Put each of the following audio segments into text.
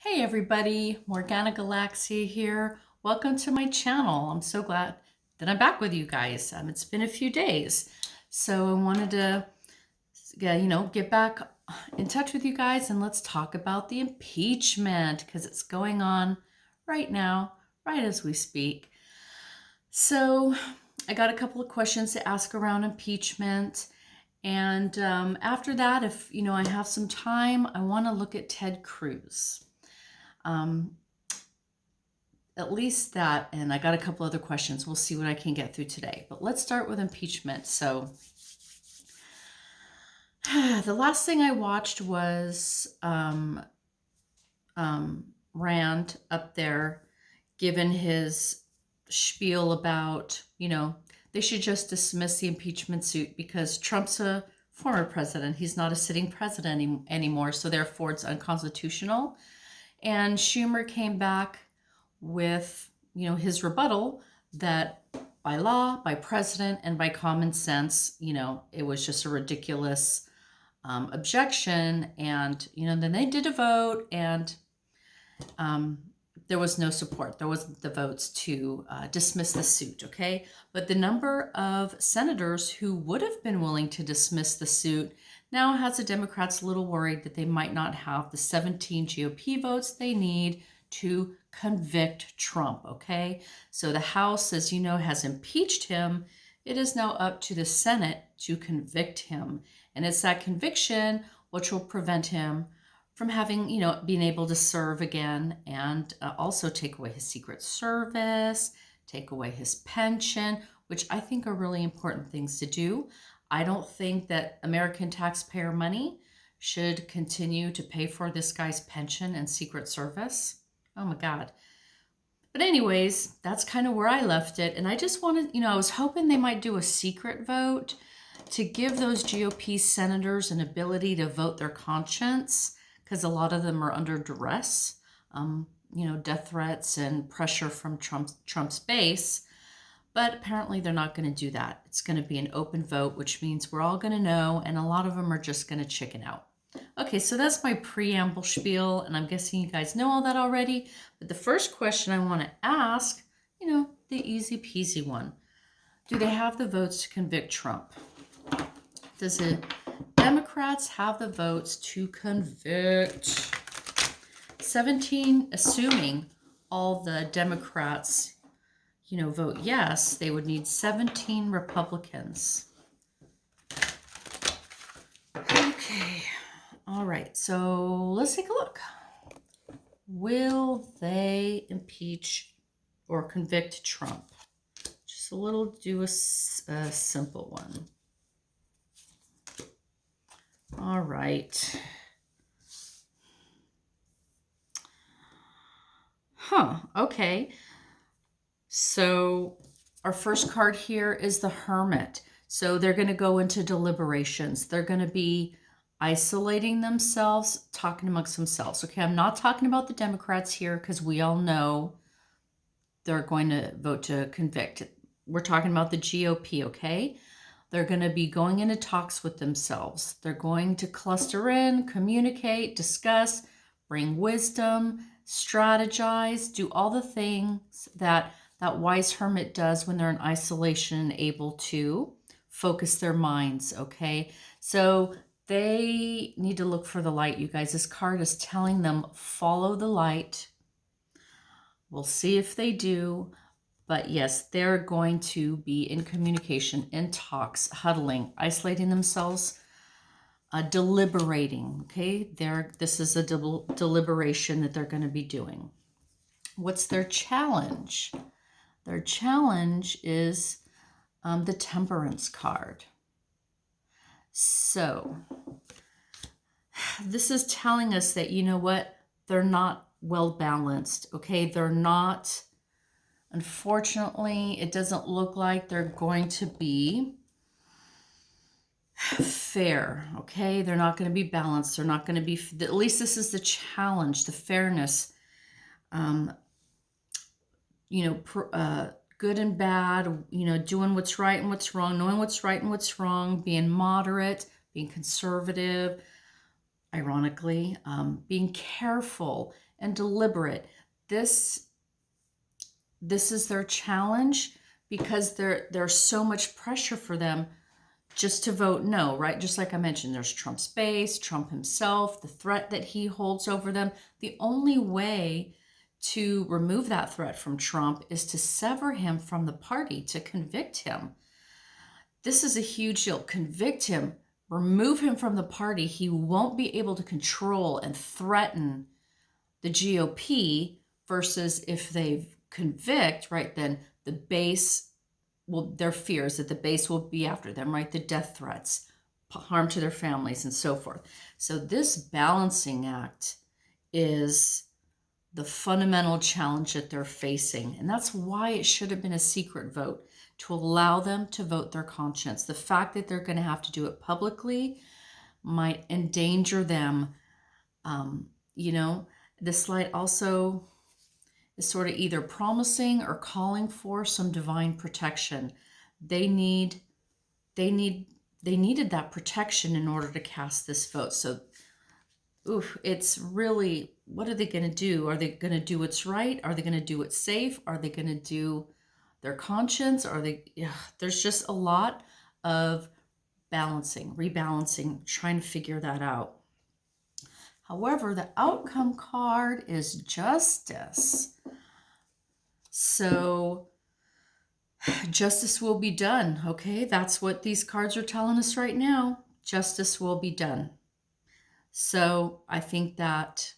Hey everybody, Morgana Galaxia here. Welcome to my channel. I'm so glad that I'm back with you guys. It's been a few days, so I wanted to, get back in touch with you guys and let's talk about the impeachment because it's going on right now, right as we speak. So I got a couple of questions to ask around impeachment. And after that, if I have some time, I want to look at Ted Cruz. Um, at least that, and I got a couple other questions. We'll see what I can get through today. But let's start with impeachment. So the last thing I watched was Rand up there given his spiel about, they should just dismiss the impeachment suit because Trump's a former president. He's not a sitting president anymore, so therefore it's unconstitutional. And Schumer came back with, his rebuttal that by law, by precedent, and by common sense, it was just a ridiculous objection. And, then they did a vote and there was no support. There wasn't the votes to dismiss the suit, okay? But the number of senators who would have been willing to dismiss the suit now has the Democrats a little worried that they might not have the 17 GOP votes they need to convict Trump, okay? So the House, as you know, has impeached him. It is now up to the Senate to convict him. And it's that conviction which will prevent him from having, being able to serve again and also take away his Secret Service, take away his pension, which I think are really important things to do. I don't think that American taxpayer money should continue to pay for this guy's pension and Secret Service. Oh my God. But anyways, that's kind of where I left it. And I just wanted, I was hoping they might do a secret vote to give those GOP senators an ability to vote their conscience, because a lot of them are under duress, death threats and pressure from Trump's base. But apparently they're not going to do that. It's going to be an open vote, which means we're all going to know, and a lot of them are just going to chicken out. Okay, so that's my preamble spiel, and I'm guessing you guys know all that already. But the first question I want to ask, the easy peasy one. Do they have the votes to convict Trump? Does the Democrats have the votes to convict? 17, assuming all the Democrats, vote yes, they would need 17 Republicans. Okay. All right, so let's take a look. Will they impeach or convict Trump? Just do a simple one. All right. Okay. So our first card here is the Hermit. So they're going to go into deliberations. They're going to be isolating themselves, talking amongst themselves. Okay, I'm not talking about the Democrats here because we all know they're going to vote to convict. We're talking about the GOP, okay? They're going to be going into talks with themselves. They're going to cluster in, communicate, discuss, bring wisdom, strategize, do all the things that wise hermit does when they're in isolation and able to focus their minds, okay? So they need to look for the light, you guys. This card is telling them, follow the light. We'll see if they do. But yes, they're going to be in communication, in talks, huddling, isolating themselves, deliberating, okay? This is a deliberation that they're going to be doing. What's their challenge? Their challenge is the Temperance card. So this is telling us that, they're not well balanced, okay? They're not, unfortunately, it doesn't look like they're going to be fair, okay? They're not going to be balanced. They're not going to be, at least this is the challenge, the fairness, good and bad, doing what's right and what's wrong, knowing what's right and what's wrong, being moderate, being conservative, ironically, being careful and deliberate. This is their challenge because there's so much pressure for them just to vote no, right? Just like I mentioned, there's Trump's base, Trump himself, the threat that he holds over them. The only way to remove that threat from Trump is to sever him from the party, to convict him. This is a huge deal. Convict him, remove him from the party. He won't be able to control and threaten the GOP, versus if they convict, right, then the base, well, their fears that the base will be after them, right? The death threats, harm to their families, and so forth. So this balancing act is the fundamental challenge that they're facing. And that's why it should have been a secret vote, to allow them to vote their conscience. The fact that they're going to have to do it publicly might endanger them. This slide also is sort of either promising or calling for some divine protection. They needed that protection in order to cast this vote. So, it's really, what are they going to do? Are they going to do what's right? Are they going to do what's safe? Are they going to do their conscience? There's just a lot of balancing, rebalancing, trying to figure that out. However, the outcome card is justice. So justice will be done, okay? That's what these cards are telling us right now. Justice will be done. So I think that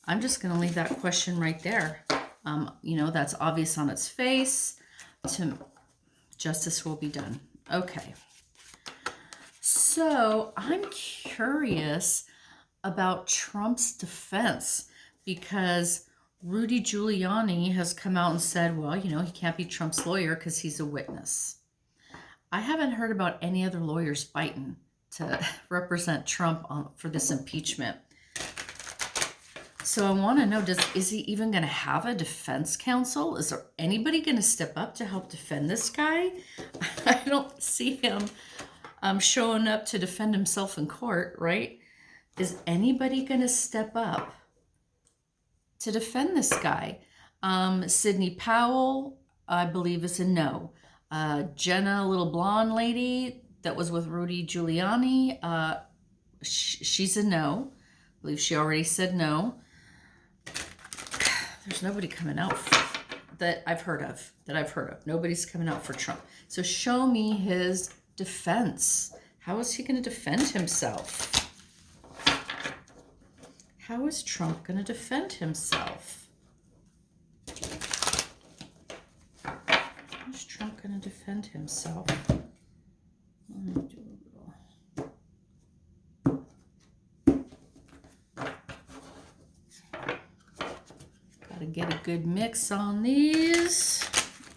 I'm just going to leave that question right there. That's obvious on its face. Justice will be done. Okay. So I'm curious about Trump's defense, because Rudy Giuliani has come out and said, well, he can't be Trump's lawyer because he's a witness. I haven't heard about any other lawyers biting to represent Trump for this impeachment. So I want to know, is he even going to have a defense counsel? Is there anybody going to step up to help defend this guy? I don't see him showing up to defend himself in court, right? Is anybody going to step up to defend this guy? Sidney Powell, I believe, is a no. Jenna, a little blonde lady that was with Rudy Giuliani, she's a no. I believe she already said no. There's nobody coming out that I've heard of. Nobody's coming out for Trump. So show me his defense. How is he going to defend himself? How is Trump going to defend himself? How is Trump going to defend himself? Gotta get a good mix on these.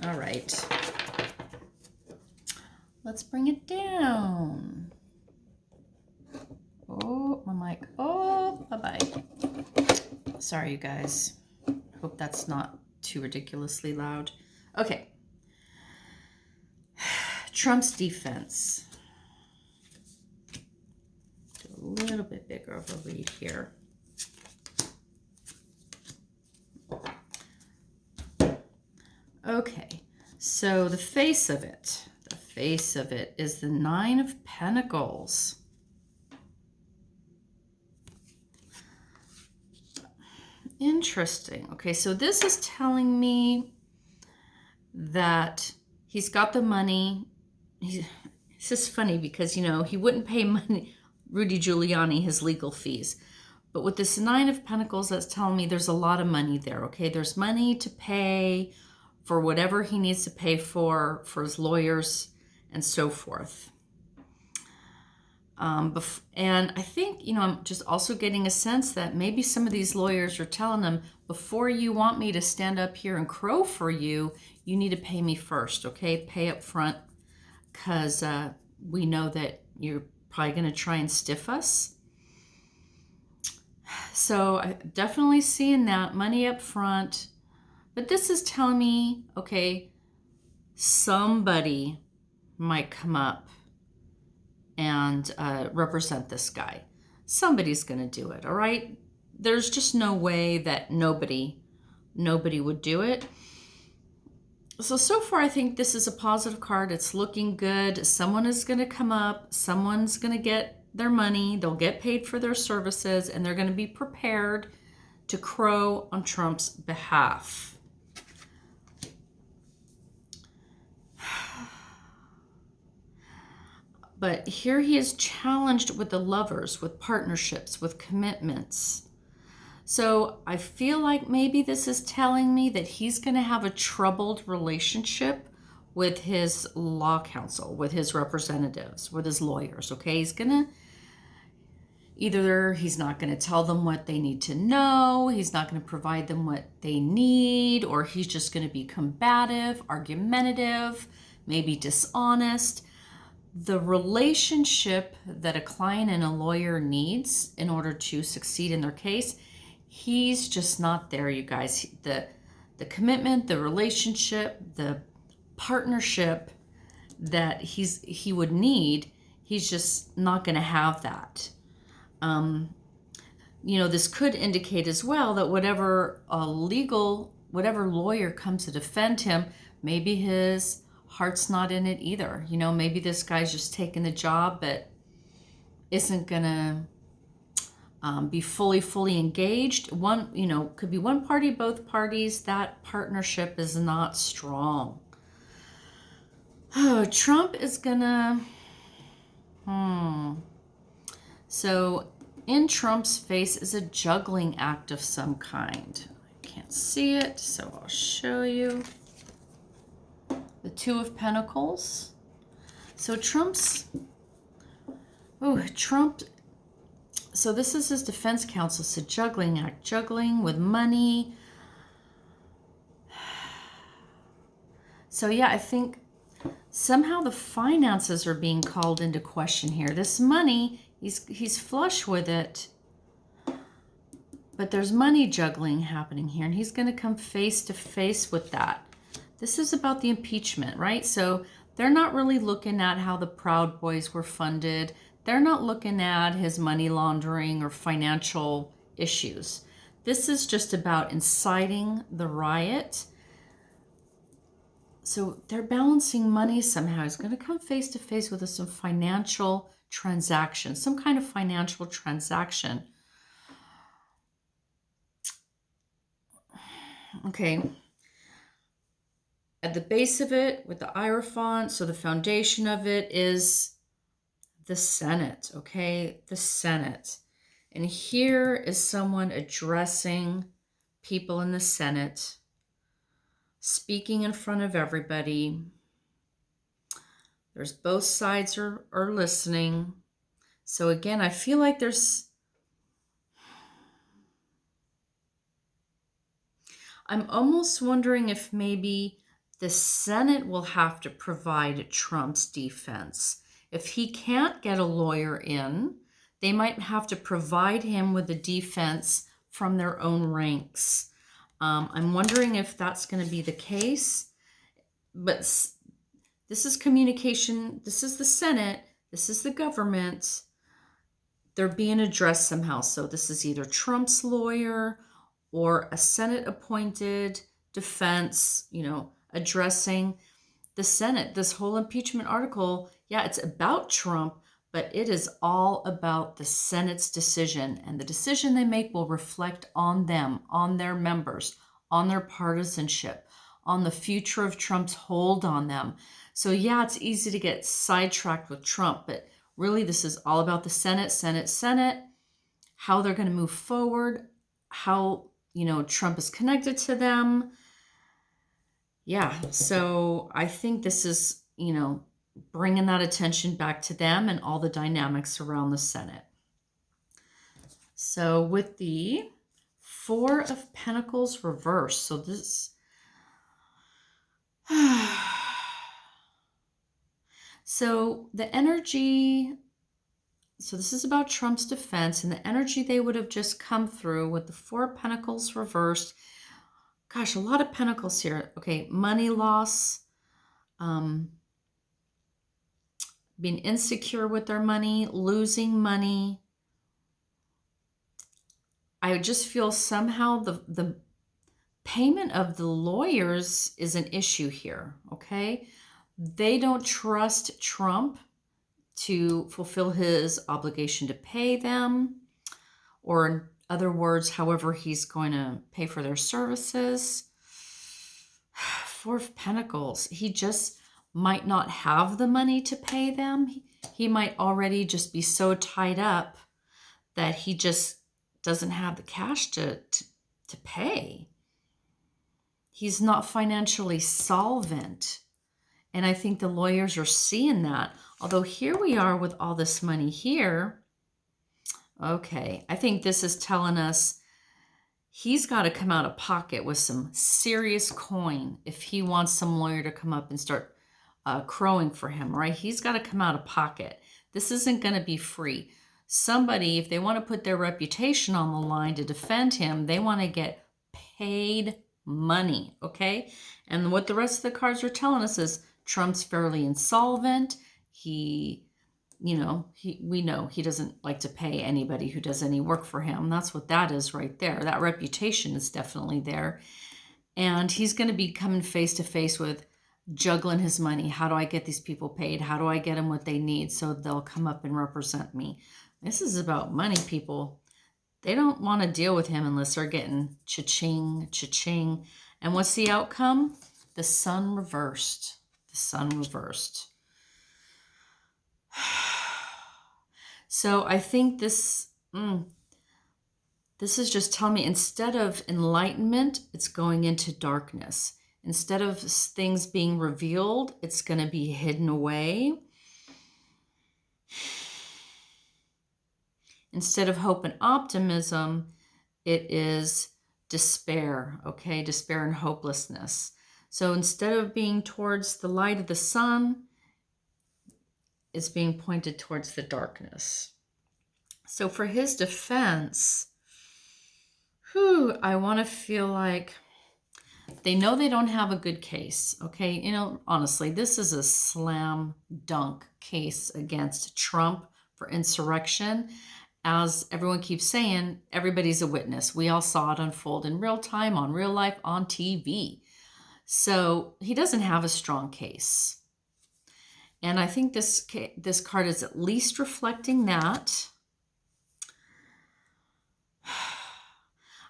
All right. Let's bring it down. Oh, my mic. Oh, bye-bye. Sorry, you guys. Hope that's not too ridiculously loud. Okay. Trump's defense. Do a little bit bigger of a read here. Okay. So the face of it is the Nine of Pentacles. Interesting. Okay, so this is telling me that he's got the money. It's just funny because, he wouldn't pay Rudy Giuliani his legal fees. But with this Nine of Pentacles, that's telling me there's a lot of money there, okay? There's money to pay for whatever he needs to pay for his lawyers and so forth. And I think, I'm just also getting a sense that maybe some of these lawyers are telling them, before you want me to stand up here and crow for you, you need to pay me first, okay? Pay up front, because we know that you're probably going to try and stiff us. So I'm definitely seeing that money up front. But this is telling me, okay, somebody might come up and represent this guy. Somebody's going to do it, all right? There's just no way that nobody would do it. So far, I think this is a positive card. It's looking good. Someone is going to come up. Someone's going to get their money. They'll get paid for their services, and they're going to be prepared to crow on Trump's behalf. But here he is challenged with the lovers, with partnerships, with commitments. So I feel like maybe this is telling me that he's going to have a troubled relationship with his law counsel, with his representatives, with his lawyers, okay? He's not going to tell them what they need to know, he's not going to provide them what they need, or he's just going to be combative, argumentative, maybe dishonest. The relationship that a client and a lawyer needs in order to succeed in their case, he's just not there, you guys. The commitment, the relationship, the partnership that he would need, he's just not going to have that. This could indicate as well that whatever lawyer comes to defend him, maybe his heart's not in it either. Maybe this guy's just taking the job but isn't gonna be fully engaged. Could be one party, both parties. That partnership is not strong. Oh, Trump is gonna. So in Trump's face is a juggling act of some kind. I can't see it, so I'll show you. The Two of Pentacles. So Trump, so this is his defense counsel, it's a juggling act, juggling with money. So yeah, I think somehow the finances are being called into question here. This money, he's flush with it, but there's money juggling happening here, and he's going to come face to face with that. This is about the impeachment, right? So they're not really looking at how the Proud Boys were funded. They're not looking at his money laundering or financial issues. This is just about inciting the riot. So they're balancing money somehow. He's going to come face to face with some financial transaction, some kind of financial transaction. Okay. At the base of it, with the Hierophant, so the foundation of it is the Senate, okay? The Senate. And here is someone addressing people in the Senate, speaking in front of everybody. There's both sides are listening. So again, I feel like I'm almost wondering if maybe the Senate will have to provide Trump's defense. If he can't get a lawyer in, they might have to provide him with a defense from their own ranks. I'm wondering if that's going to be the case. But this is communication. This is the Senate. This is the government. They're being addressed somehow. So this is either Trump's lawyer or a Senate-appointed defense, addressing the Senate. This whole impeachment article, yeah, it's about Trump, but it is all about the Senate's decision. And the decision they make will reflect on them, on their members, on their partisanship, on the future of Trump's hold on them. So yeah, it's easy to get sidetracked with Trump, but really this is all about the Senate, how they're going to move forward, how Trump is connected to them. Yeah, so I think this is, bringing that attention back to them and all the dynamics around the Senate. So with the Four of Pentacles reversed, so this, so the energy, so this is about Trump's defense and the energy they would have just come through with the Four of Pentacles reversed. Gosh, a lot of pentacles here. Okay, money loss, being insecure with their money, losing money. I just feel somehow the payment of the lawyers is an issue here, okay? They don't trust Trump to fulfill his obligation to pay them, or in other words, however he's going to pay for their services. Four of Pentacles, he just might not have the money to pay them. He might already just be so tied up that he just doesn't have the cash to pay. He's not financially solvent. And I think the lawyers are seeing that. Although here we are with all this money here. Okay, I think this is telling us he's got to come out of pocket with some serious coin if he wants some lawyer to come up and start crowing for him, right? He's got to come out of pocket. This isn't going to be free. Somebody, if they want to put their reputation on the line to defend him, they want to get paid money, okay? And what the rest of the cards are telling us is Trump's fairly insolvent. We know he doesn't like to pay anybody who does any work for him. That's what that is right there. That reputation is definitely there. And he's going to be coming face to face with juggling his money. How do I get these people paid? How do I get them what they need so they'll come up and represent me? This is about money, people. They don't want to deal with him unless they're getting cha-ching, cha-ching. And what's the outcome? The sun reversed. The sun reversed. So I think this is just telling me instead of enlightenment, it's going into darkness. Instead of things being revealed, it's going to be hidden away. Instead of hope and optimism, it is despair, okay? Despair and hopelessness. So instead of being towards the light of the sun, it's being pointed towards the darkness. So for his defense, I want to feel like they know they don't have a good case, okay? Honestly, this is a slam dunk case against Trump for insurrection. As everyone keeps saying, everybody's a witness. We all saw it unfold in real time, on real life, on TV. So he doesn't have a strong case. And I think this card is at least reflecting that.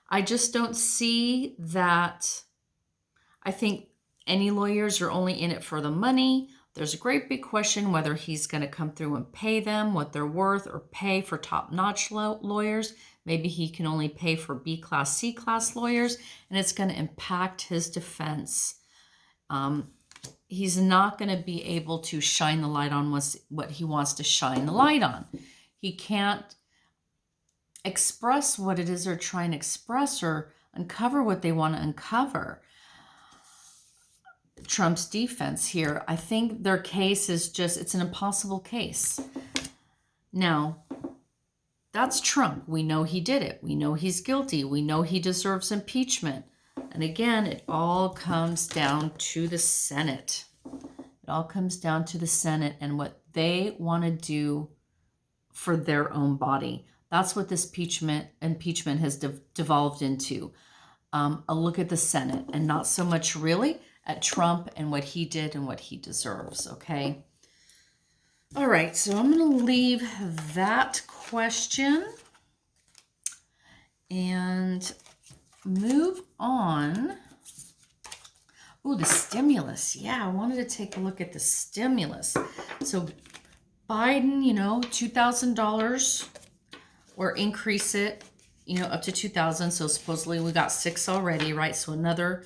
I just don't see that. I think any lawyers are only in it for the money. There's a great big question whether he's going to come through and pay them what they're worth or pay for top-notch lawyers. Maybe he can only pay for B-class, C-class lawyers, and it's going to impact his defense. He's not going to be able to shine the light on what he wants to shine the light on. He can't express what it is they're trying to express or uncover what they want to uncover. Trump's defense here, I think their case is it's an impossible case. Now, that's Trump. We know he did it. We know he's guilty. We know he deserves impeachment. And again, it all comes down to the Senate. It all comes down to the Senate and what they want to do for their own body. That's what this impeachment has devolved into. A look at the Senate and not so much really at Trump and what he did and what he deserves, okay? All right, so I'm going to leave that question and move on. Oh, the stimulus. Yeah, I wanted to take a look at the stimulus. So Biden, $2,000 or increase it, up to $2,000. So supposedly we got 6 already, right? So another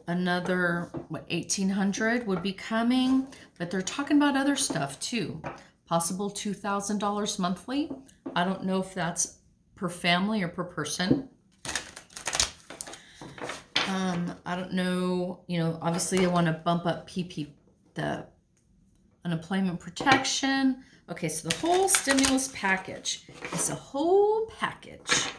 1,800 would be coming, but they're talking about other stuff too. Possible $2,000 monthly. I don't know if that's per family or per person. I don't know, obviously they want to bump up the unemployment protection. Okay, so the whole stimulus package is a whole package.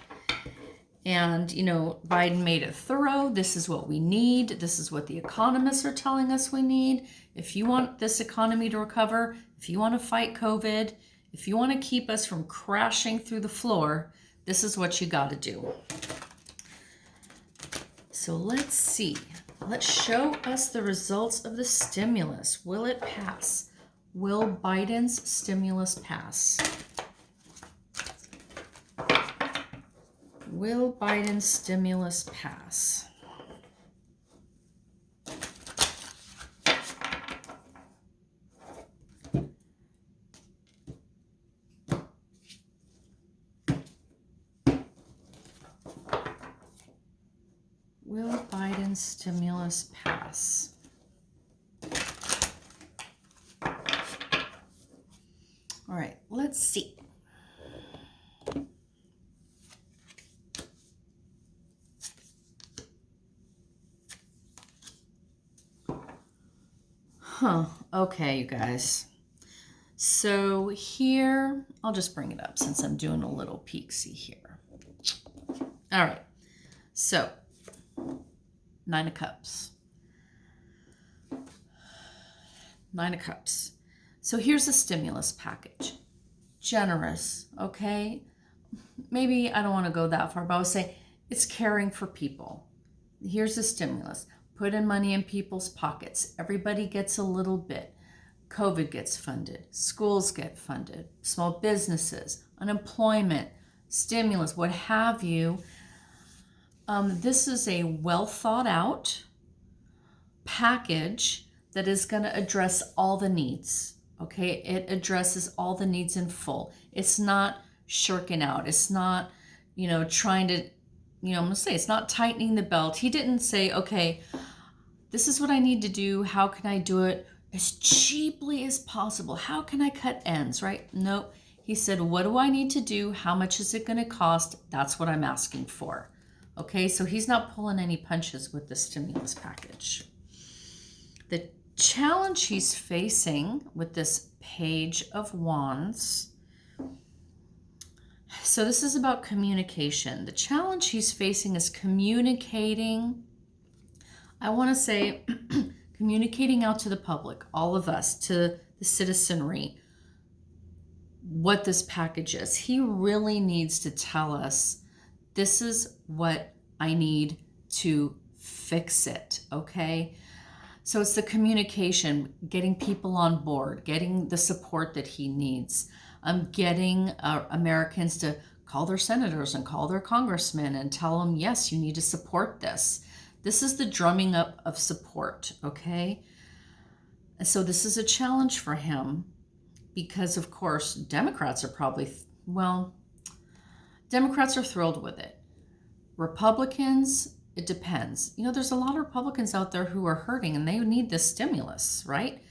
And, Biden made it thorough. This is what we need. This is what the economists are telling us we need. If you want this economy to recover, if you want to fight COVID, if you want to keep us from crashing through the floor, This is what you got to do. So let's see. Let's show us the results of the stimulus. Will it pass? Will Biden's stimulus pass? Will Biden's stimulus pass? Will Biden's stimulus pass? All right, let's see. Okay, you guys. So here, I'll just bring it up since I'm doing a little peek-see here. All right, so 9 of Cups. 9 of Cups. So here's the stimulus package. Generous, okay? Maybe I don't want to go that far, but I would say it's caring for people. Here's the stimulus. Put in money in people's pockets. Everybody gets a little bit. COVID gets funded. Schools get funded. Small businesses, unemployment, stimulus, what have you. This is a well thought out package that is going to address all the needs. Okay, it addresses all the needs in full. It's not shirking out. It's not, trying to, I'm going to say it's not tightening the belt. He didn't say, okay, this is what I need to do. How can I do it as cheaply as possible? How can I cut ends, right? Nope. He said, what do I need to do? How much is it going to cost? That's what I'm asking for. Okay, so he's not pulling any punches with the stimulus package. The challenge he's facing with this Page of Wands. So this is about communication. The challenge he's facing is communicating. I want to say communicating out to the public, all of us, to the citizenry, what this package is. He really needs to tell us, this is what I need to fix it, okay? So it's the communication, getting people on board, getting the support that he needs, getting Americans to call their senators and call their congressmen and tell them, yes, you need to support this. This is the drumming up of support, okay? And so this is a challenge for him because, of course, Democrats are probably, Democrats are thrilled with it. Republicans, it depends. There's a lot of Republicans out there who are hurting and they need this stimulus, right?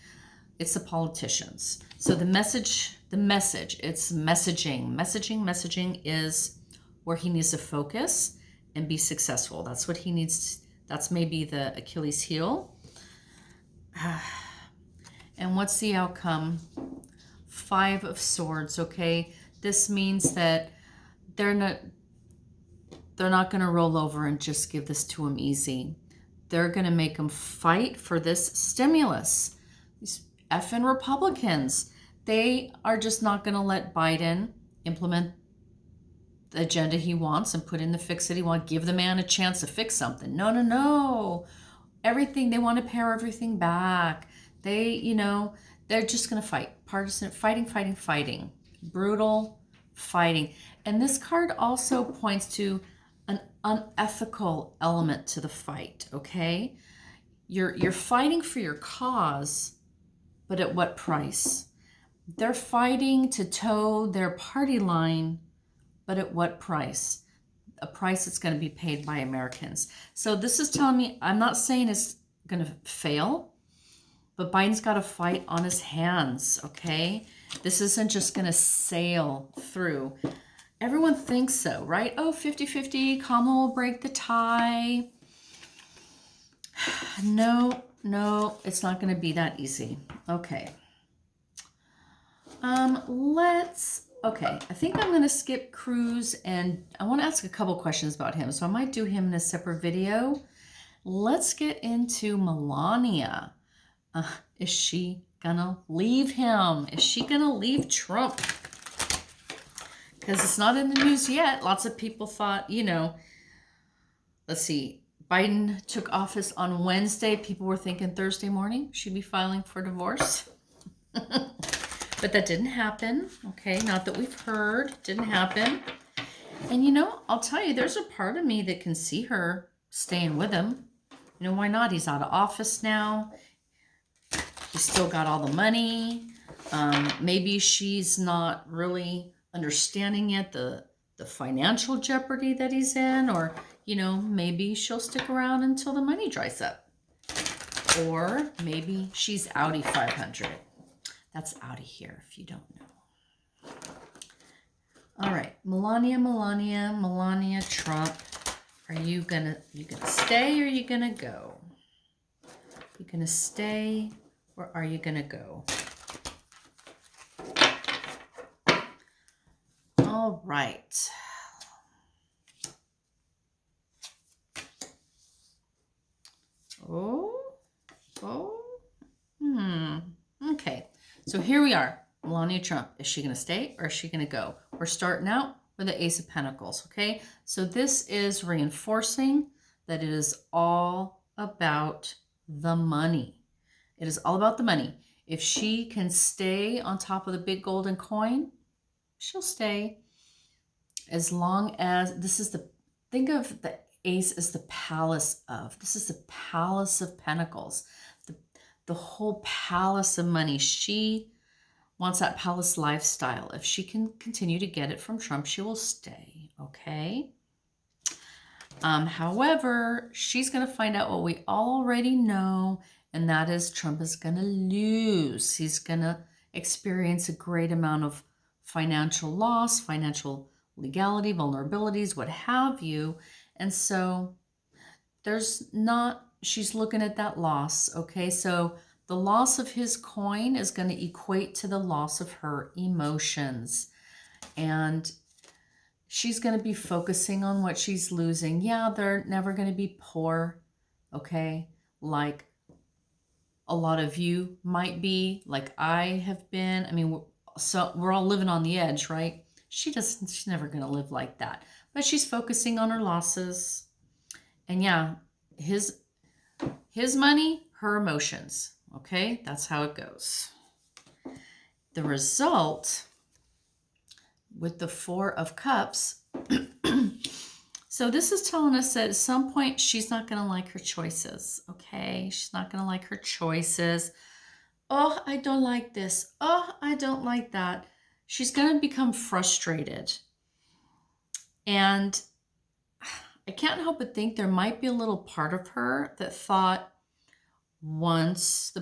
It's the politicians. So the message, it's messaging. Messaging is where he needs to focus and be successful. That's what he needs. That's maybe the Achilles heel. And what's the outcome? 5 of Swords, okay? This means that they're not going to roll over and just give this to him easy. They're going to make him fight for this stimulus. These effing Republicans, they are just not going to let Biden implement the agenda he wants and put in the fix that he wants. Give the man a chance to fix something. No. Everything, they want to pare everything back. They're just going to fight. Partisan, fighting. Brutal fighting. And this card also points to an unethical element to the fight, okay? You're fighting for your cause, but at what price? They're fighting to toe their party line, but at what price? A price that's going to be paid by Americans. So this is telling me, I'm not saying it's going to fail, but Biden's got a fight on his hands, okay? This isn't just going to sail through. Everyone thinks so, right? Oh, 50-50, Kamala will break the tie. No, it's not going to be that easy. Okay. Okay, I think I'm going to skip Cruz, and I want to ask a couple questions about him, so I might do him in a separate video. Let's get into Melania. Is she going to leave him? Is she going to leave Trump? because it's not in the news yet. Lots of people thought, let's see, Biden took office on Wednesday. People were thinking Thursday morning she'd be filing for divorce. But that didn't happen. Okay, not that we've heard. Didn't happen. And I'll tell you, there's a part of me that can see her staying with him. Why not? He's out of office now. He's still got all the money. Maybe she's not really understanding yet the financial jeopardy that he's in, or maybe she'll stick around until the money dries up, or maybe she's outie 500. That's out of here if you don't know. All right, Melania Trump. Are you gonna stay, or are you gonna go? You gonna stay, or are you gonna go? All right. Okay. So here we are. Melania Trump. Is she going to stay, or is she going to go? We're starting out with the Ace of Pentacles, okay? So this is reinforcing that it is all about the money. It is all about the money. If she can stay on top of the big golden coin, she'll stay. As long as think of the Ace as the palace of. This is the palace of Pentacles. The whole palace of money. She wants that palace lifestyle. If she can continue to get it from Trump, she will stay, okay? However, she's going to find out what we already know, and that is Trump is going to lose. He's going to experience a great amount of financial loss, financial legality, vulnerabilities, what have you. And so she's looking at that loss, okay? So the loss of his coin is going to equate to the loss of her emotions. And she's going to be focusing on what she's losing. Yeah, they're never going to be poor, okay? Like a lot of you might be, like I have been. I mean, we're all living on the edge, right? She's never going to live like that. But she's focusing on her losses. And yeah, his money, her emotions. Okay, that's how it goes. The result with the Four of Cups. So this is telling us that at some point she's not going to like her choices. Okay, she's not going to like her choices. Oh, I don't like this. Oh, I don't like that. She's going to become frustrated. And I can't help but think there might be a little part of her that thought once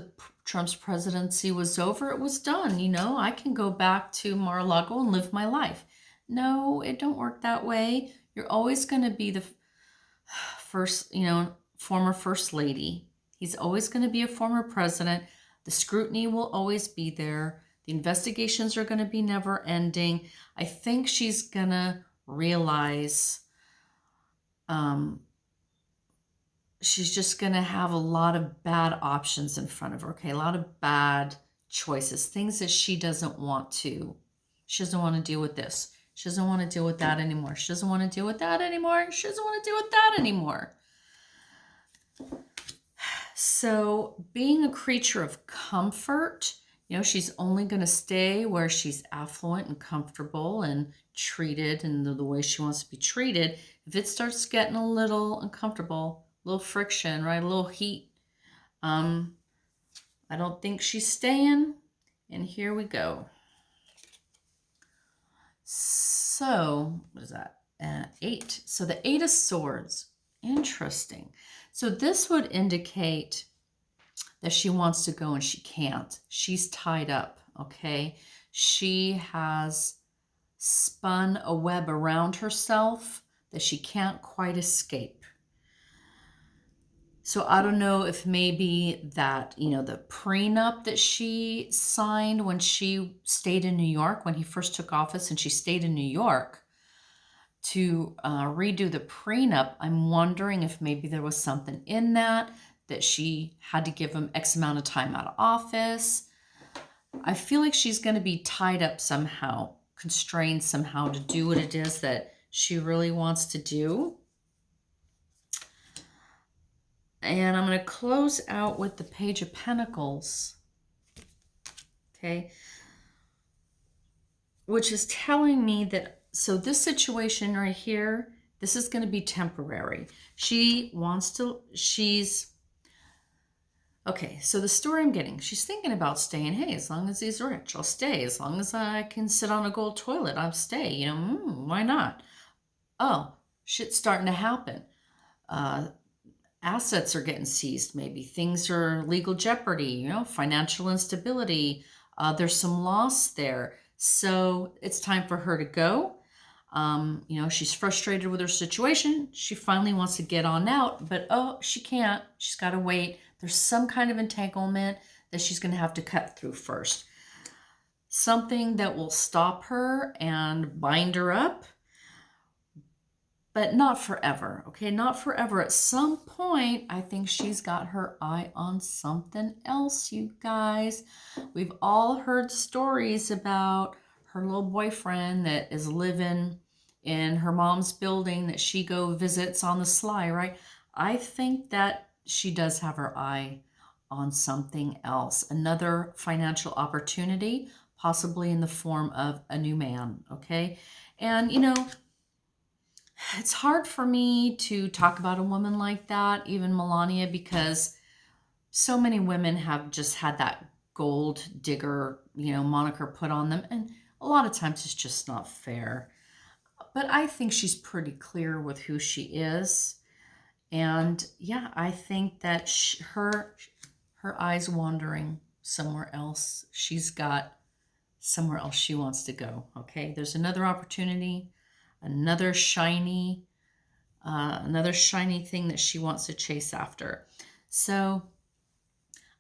Trump's presidency was over, it was done. I can go back to Mar-a-Lago and live my life. No, it don't work that way. You're always going to be the first, former first lady. He's always going to be a former president. The scrutiny will always be there. The investigations are going to be never ending. I think she's going to realize she's just going to have a lot of bad options in front of her, okay? A lot of bad choices, things that she doesn't want to. She doesn't want to deal with this. She doesn't want to deal with that anymore. She doesn't want to deal with that anymore. She doesn't want to deal with that anymore. So being a creature of comfort, she's only going to stay where she's affluent and comfortable and treated in the way she wants to be treated. If it starts getting a little uncomfortable, a little friction, right? A little heat. I don't think she's staying. And here we go. So, what is that? 8. So the 8 of Swords. Interesting. So this would indicate that she wants to go and she can't. She's tied up, okay? She has spun a web around herself that she can't quite escape. So I don't know if maybe that, the prenup that she signed when she stayed in New York, when he first took office and she stayed in New York to redo the prenup, I'm wondering if maybe there was something in that she had to give him X amount of time out of office. I feel like she's going to be tied up somehow constrained somehow to do what it is that she really wants to do. And I'm going to close out with the Page of Pentacles. Okay. Which is telling me that, so this situation right here, this is going to be temporary. Okay, so the story I'm getting, she's thinking about staying. Hey, as long as he's rich, I'll stay. As long as I can sit on a gold toilet, I'll stay. You know, why not? Oh, shit's starting to happen. Assets are getting seized, maybe. Things are legal jeopardy, you know, financial instability. There's some loss there. So it's time for her to go. You know, she's frustrated with her situation. She finally wants to get on out, but oh, she can't. She's got to wait. There's some kind of entanglement that she's going to have to cut through first. Something that will stop her and bind her up, but not forever, okay? Not forever. At some point, I think she's got her eye on something else, you guys. We've all heard stories about her little boyfriend that is living in her mom's building that she go visits on the sly, right? I think that she does have her eye on something else, another financial opportunity, possibly in the form of a new man, okay? And, you know, it's hard for me to talk about a woman like that, even Melania, because so many women have just had that gold digger, you know, moniker put on them. And a lot of times it's just not fair. But I think she's pretty clear with who she is. And yeah, I think that her eyes wandering somewhere else. She's got somewhere else she wants to go. Okay, there's another opportunity, another shiny thing that she wants to chase after. So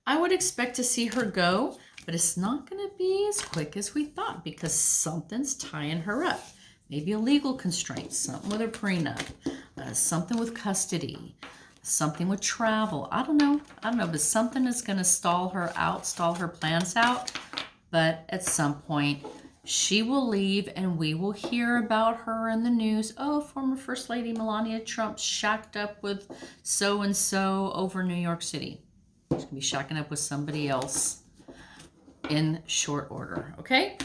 I would expect to see her go, but it's not going to be as quick as we thought because something's tying her up. Maybe a legal constraint, something with her prenup, something with custody, something with travel. I don't know, but something is going to stall her out, stall her plans out. But at some point, she will leave and we will hear about her in the news. Oh, former First Lady Melania Trump shacked up with so-and-so over New York City. She's going to be shacking up with somebody else in short order, okay?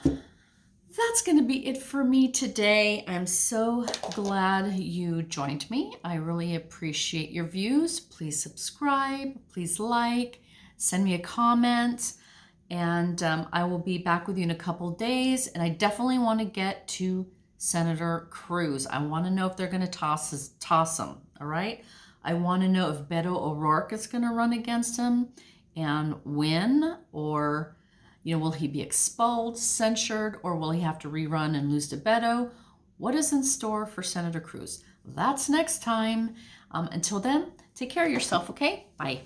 That's going to be it for me today. I'm so glad you joined me. I really appreciate your views. Please subscribe, please like, send me a comment, and I will be back with you in a couple days. And I definitely want to get to Senator Cruz. I want to know if they're going to toss him, all right? I want to know if Beto O'Rourke is going to run against him and win, or will he be expelled, censured, or will he have to rerun and lose to Beto? What is in store for Senator Cruz? That's next time. Until then, take care of yourself, okay? Bye.